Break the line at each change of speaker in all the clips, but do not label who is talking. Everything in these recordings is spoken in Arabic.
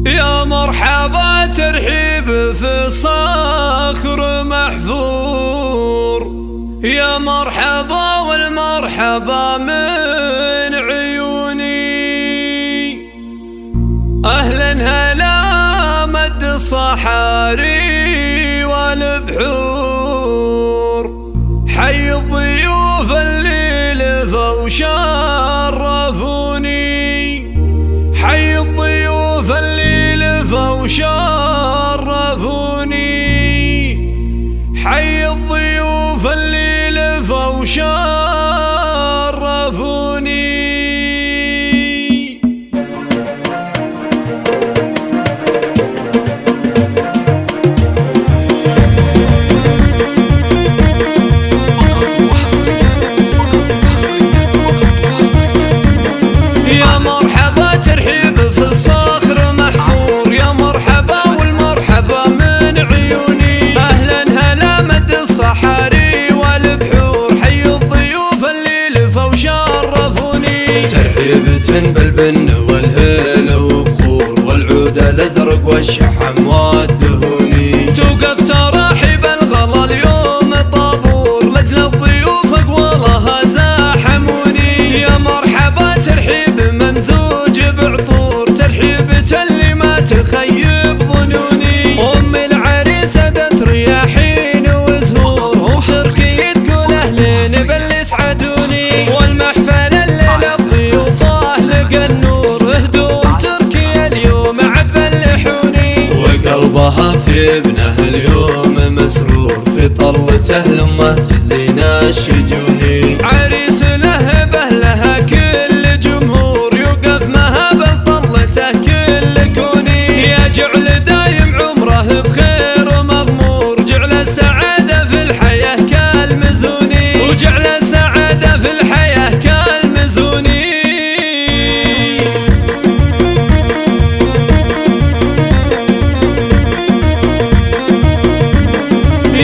يا مرحبا ترحيب في صخر محفور، يا مرحبا والمرحبا من عيوني. أهلا هلا مد الصحاري والبحور، حي الضيوف اللي لفوا شرفوني، حي الضيوف اللي لفوا شرفوني، حي الضيوف اللي لفوا شرفوني. يا مرحبا ترحيب في الصخر محفور، يا مرحبا والمرحبا من عيوني. أهلا هلا مد الصحاري والبحور، حي الضيوف اللي لفوا شرفوني.
ترحيبة بالبن والهيل وبخور، والعود الازرق والشحم والدهوني.
توقف تراحيب الغلا اليوم طابور، لاجل الضيوف اقوالها زاحموني. يا مرحبا ترحيب ممزوج بعطور، ترحيبة اللي ما تخيب ظنوني. ام العريس ادت رياحين وزهور، هم تركي تقول اهلين باللي سعدوني. والمحفل الليله بضيوفه لقى النور، هدوم تركي اليوم عبى اللحوني.
وقلبها في ابنه اليوم مسرور، في طلته لمه تزين الشجوني.
عريس له بهلها كل جمهور، يوقف مهابل طلته كل كوني. يا جعل دايم عمره بخير ومغمور، جعل السعادة في الحياة كالمزوني، وجعل السعادة في الحياة كالمزوني.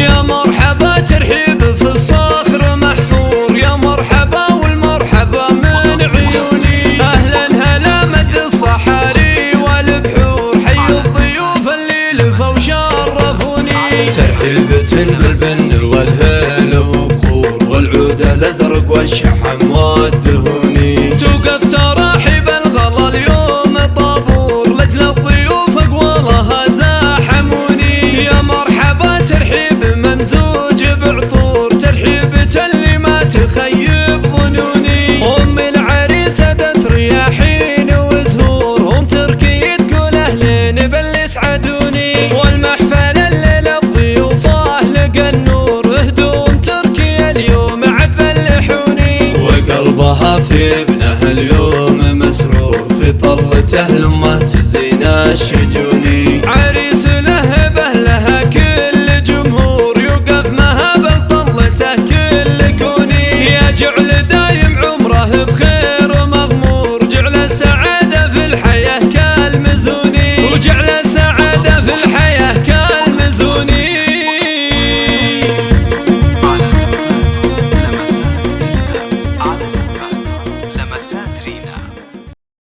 يا مرحبا ترحيب في الصخر محفور، يا مرحبا والمرحبا من عيوني. أهلا هلا مد الصحاري والبحور، حي الضيوف اللي لفوا شرفوني.
ترحيبة بالبن والهيل وبخور، والعود الازرق والشحم والدهوني.
توقف تراحيب الغلا اليوم طابور، لاجل الضيوف اقوالها زاحموني. يا مرحبا ترحيب ممزوج بعطور، ترحيبة اللي ما تخيب ظنوني. ام العريس ادت رياحين وزهور، هم تركي تقول اهلين باللي سعدوني. والمحفل الليله بضيوفه لقى النور، هدوم تركي اليوم عبى اللحوني.
وقلبها في ابنه اليوم مسرور، في طلته لمه تزين الشجوني.
عريس له بهلها كل جمهور، يوقف مهابل طلته كل كوني. يا جعل دايم عمره بخير ومغمور، جعل السعادة في الحياة كالمزوني، وجعل السعادة في الحياة